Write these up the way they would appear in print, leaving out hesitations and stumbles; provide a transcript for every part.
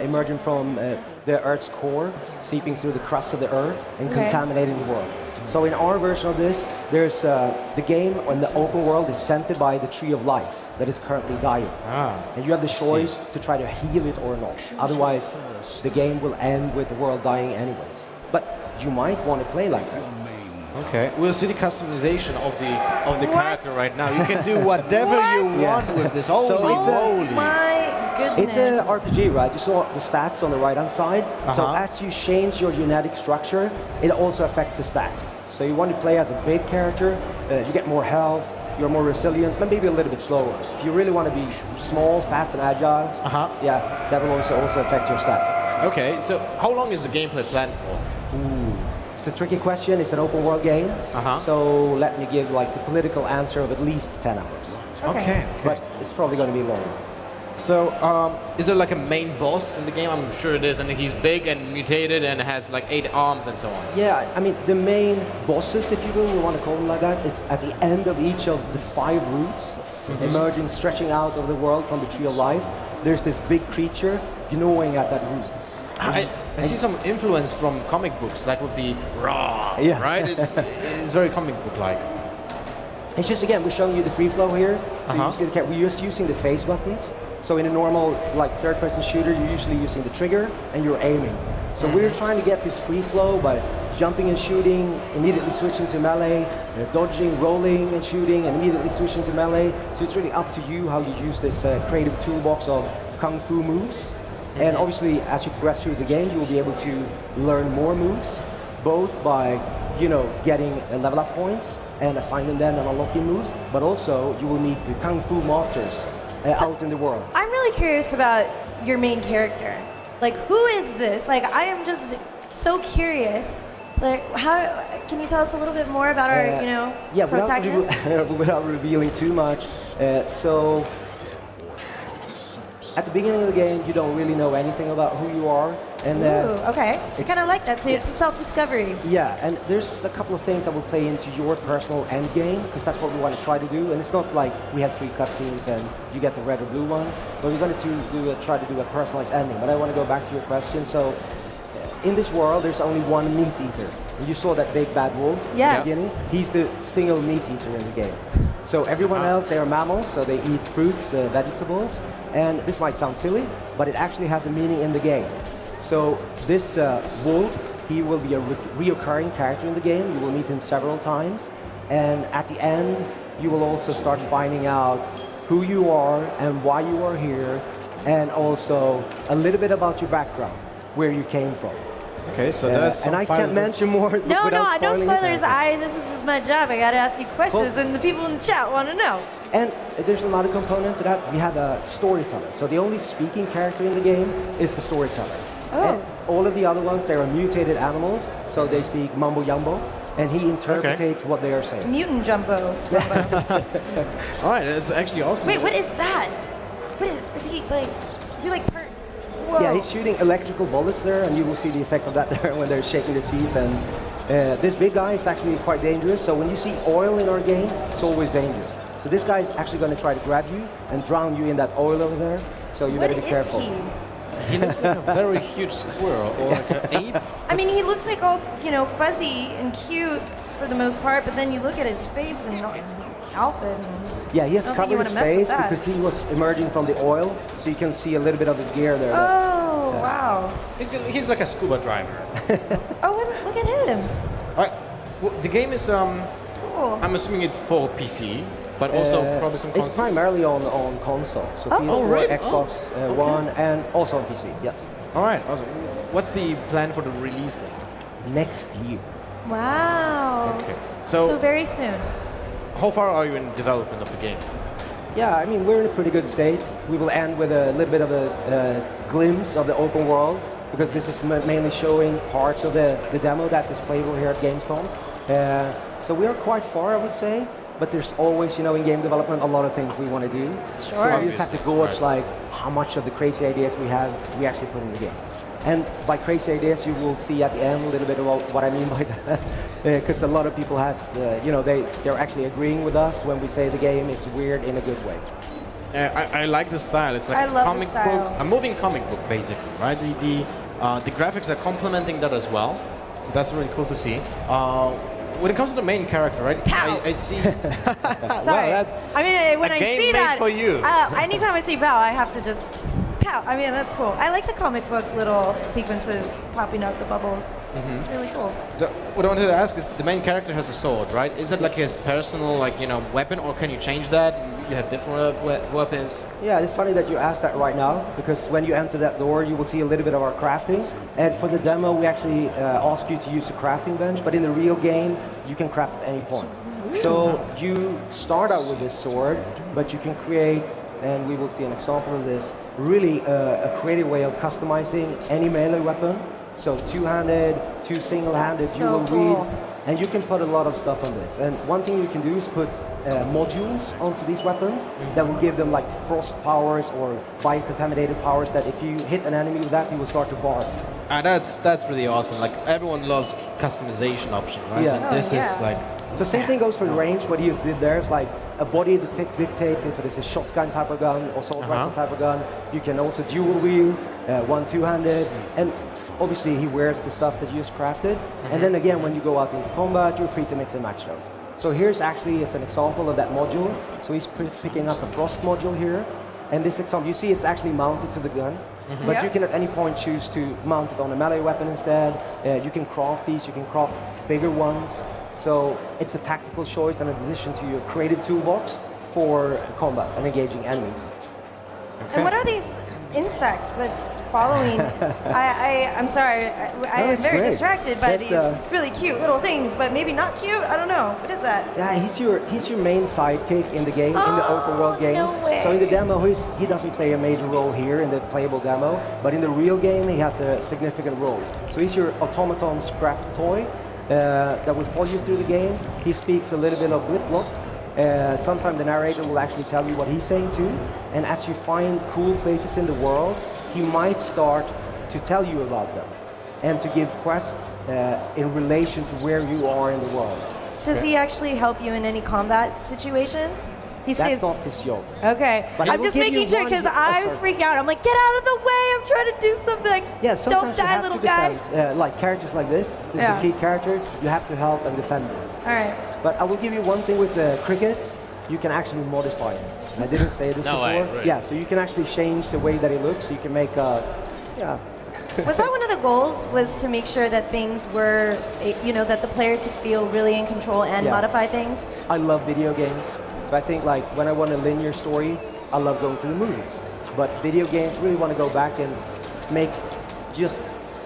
emerging from the Earth's core, seeping through the crust of the Earth and contaminating the world. So in our version of this, there's the game in the open world is scented by the tree of life that is currently dying. And you have the choice to try to heal it or not. Otherwise, the game will end with the world dying anyways. But you might want to play like that. Okay, we'll see the customization of the character right now. You can do whatever you want with this. Holy moly! My goodness! It's an RPG, right? You saw the stats on the right-hand side. So as you change your genetic structure, it also affects the stats. So you want to play as a big character, you get more health, you're more resilient, but maybe a little bit slower. If you really want to be small, fast, and agile, yeah, that will also affect your stats. Okay, so how long is the gameplay planned for? It's a tricky question. It's an open world game. So let me give like the political answer of at least 10 hours. Okay. But it's probably going to be longer. So, is there like a main boss in the game? I'm sure it is, and he's big and mutated and has like 8 arms and so on. Yeah, I mean, the main bosses, if you will, you want to call them like that, is at the end of each of the 5 routes, emerging, stretching out of the world from the Tree of Life. There's this big creature gnawing at that root. I see some influence from comic books, like with the raw, right? It's very comic book-like. It's just, again, we're showing you the free flow here. So you see the we're just using the face buttons. So in a normal, like, third-person shooter, you're usually using the trigger and you're aiming. So we're trying to get this free flow by jumping and shooting, immediately switching to melee, dodging, rolling and shooting, and immediately switching to melee. So it's really up to you how you use this creative toolbox of kung fu moves. And obviously, as you progress through the game, you will be able to learn more moves, both by, getting level up points and assign them then and unlocking moves, but also you will meet the kung fu masters out in the world. I'm really curious about your main character. Like, who is this? Like, I am just so curious. Like, how can you tell us a little bit more about our, protagonist? Without revealing too much. So, at the beginning of the game, you don't really know anything about who you are. And okay. I kind of like that. So it's a self-discovery. Yeah, and there's a couple of things that will play into your personal end game, because that's what we want to try to do. And it's not like we have 3 cutscenes and you get the red or blue one, but we're going to try to do a personalized ending. But I want to go back to your question. So, in this world, there's only one meat eater. And you saw that big bad wolf in the beginning. He's the single meat eater in the game. So everyone else, they are mammals, so they eat fruits, vegetables. And this might sound silly, but it actually has a meaning in the game. So this wolf, he will be a reoccurring character in the game. You will meet him several times. And at the end, you will also start finding out who you are and why you are here, and also a little bit about your background, where you came from. Okay, so that's and I can't mention more. No spoilers. This is just my job. I gotta ask you questions, and the people in the chat want to know. And there's another component to that. We have a storyteller. So the only speaking character in the game is the storyteller. And all of the other ones, they are mutated animals, so they speak mumbo jumbo, and he interprets what they are saying. Mutant jumbo. All right, that's actually awesome. Wait, what is that? What is he like? Is he like? Whoa. Yeah, he's shooting electrical bullets there, and you will see the effect of that there when they're shaking their teeth. And this big guy is actually quite dangerous. So when you see oil in our game, it's always dangerous. So this guy is actually going to try to grab you and drown you in that oil over there. So you better be careful. He looks like a very huge squirrel or like an ape. I mean, he looks like all, fuzzy and cute for the most part, but then you look at his face and outfit. Yeah, he has covered his face because he was emerging from the oil, so you can see a little bit of his gear there. Oh, wow. He's like a scuba diver. Look at him. Well, the game is, cool. I'm assuming it's for PC. But also probably some consoles? It's primarily on console, so PS4, Xbox One, and also on PC, yes. All right, awesome. What's the plan for the release date? Next year. Wow. Okay. So very soon. How far are you in development of the game? Yeah, I mean, we're in a pretty good state. We will end with a little bit of a glimpse of the open world, because this is mainly showing parts of the demo that is playable here at Gamescom. So we are quite far, I would say. But there's always, in game development, a lot of things we want to do. Sure. So we just have to gauge like how much of the crazy ideas we have, we actually put in the game. And by crazy ideas, you will see at the end a little bit about what I mean by that. Because a lot of people they're actually agreeing with us when we say the game is weird in a good way. I like the style. It's like I a love the comic style. book, a moving comic book, basically, right? The graphics are complementing that as well, so that's really cool to see. When it comes to the main character, right? Pow. I see. Sorry. Wow, I mean, when a I game see made that, for you. Anytime I see pow, I have to just pow. I mean, that's cool. I like the comic book little sequences popping out the bubbles. It's really cool. So what I wanted to ask is, the main character has a sword, right? Is it like his personal, weapon, or can you change that? You have different weapons. Yeah, it's funny that you asked that right now, because when you enter that door, you will see a little bit of our crafting. And for the demo, we actually ask you to use a crafting bench, but in the real game, you can craft at any point. So you start out with this sword, but you can create, and we will see an example of this, really a creative way of customizing any melee weapon. So two-handed, two single-handed, So you will cool. read. And you can put a lot of stuff on this. And one thing you can do is put modules onto these weapons that will give them like frost powers or biocontaminated powers that if you hit an enemy with that, he will start to barf. That's really awesome. Like, everyone loves customization option, right? Yeah. So this is like... So same thing goes for the range. What he just did there is like a body that dictates if it is a shotgun type of gun or assault rifle type of gun. You can also dual wield, one two-handed, and obviously he wears the stuff that you just crafted. And then again, when you go out into combat, you're free to mix and match those. So here's actually as an example of that module. So he's picking up a frost module here. And this example, you see it's actually mounted to the gun. But you can at any point choose to mount it on a melee weapon instead. You can craft these, you can craft bigger ones. So it's a tactical choice in addition to your creative toolbox for combat and engaging enemies. And what are these insects that's following? I'm sorry, I am very distracted by That's, these really cute little things, but maybe not cute. I don't know. What is that? Yeah, he's your main sidekick in the game, in the open world game. No way. So in the demo, he doesn't play a major role here in the playable demo, but in the real game, he has a significant role. So he's your automaton scrap toy that will follow you through the game. He speaks a little bit of blip-blop. Sometimes the narrator will actually tell you what he's saying too. And as you find cool places in the world, he might start to tell you about them and to give quests in relation to where you are in the world. Does he actually help you in any combat situations? He That's says, not his job. Okay, But I I'm will just give making you sure one- because oh, I sorry. freak out. I'm like, get out of the way! I'm trying to do something. Yeah, Don't sometimes you die, have little to guy. defend, like characters like this is Yeah. a key character, you have to help and defend them. All right. But I will give you one thing with the cricket, you can actually modify it. I didn't say this No before. way, really? Yeah, so you can actually change the way that it looks, so you can make yeah. Was that one of the goals? Was to make sure that things were, that the player could feel really in control and Yeah. modify things? I love video games. But I think like when I want a linear story, I love going to the movies. But video games really want to go back and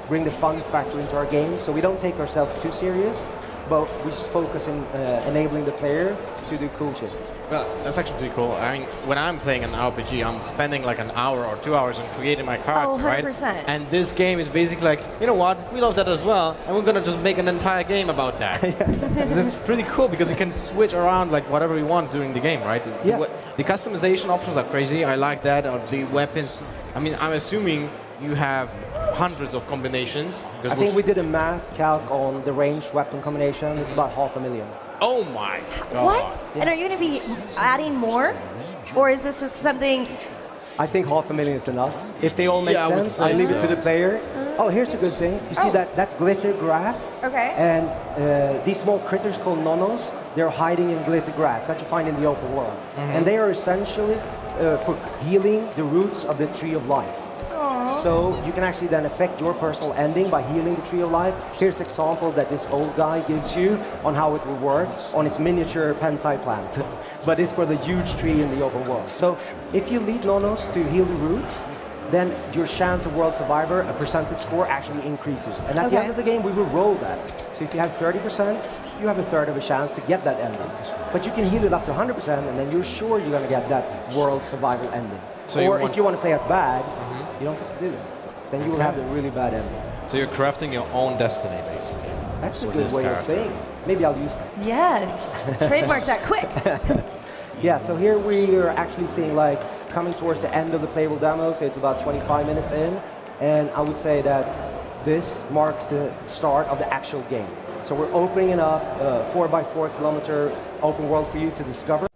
bring the fun factor into our games. So we don't take ourselves too serious, but we just focus on enabling the player to do cool shit. Well, that's actually pretty cool. I mean, when I'm playing an RPG, I'm spending like an hour or 2 hours on creating my character, right? 100%. And this game is basically like, you know what? We love that as well, and we're gonna just make an entire game about that. It's pretty cool because you can switch around like whatever you want during the game, right? Yeah. The customization options are crazy. I like that. Or the weapons. I mean, I'm assuming you have hundreds of combinations. I think we did a math calc on the ranged weapon combination. It's about 500,000. Oh my god. What? And are you going to be adding more? Or is this just something... I think 500,000 is enough. If they all make Yeah, I would sense, say I leave it so. to the player. Oh, here's a good thing. You see that's glitter grass. Okay. And these small critters called nonos, they're hiding in glitter grass that you find in the open world. And they are essentially for healing the roots of the tree of life. So you can actually then affect your personal ending by healing the tree of life. Here's an example that this old guy gives you on how it will work on his miniature pensai plant. But it's for the huge tree in the open world. So if you lead nonos to heal the root, then your chance of world survivor, a percentage score, actually increases. And at the end of the game, we will roll that. So if you have 30%, you have a third of a chance to get that ending. But you can heal it up to 100%, and then you're sure you're going to get that world survival ending. So or if you want to play as bad, you don't have to do it. Then you will have the really bad ending. So you're crafting your own destiny, basically. That's a with good this way of character. saying it. Maybe I'll use that. Yes. Trademark that quick. Yeah, so here we are actually seeing like coming towards the end of the playable demo, so it's about 25 minutes in, and I would say that this marks the start of the actual game. So we're opening it up, 4x4 kilometer open world for you to discover.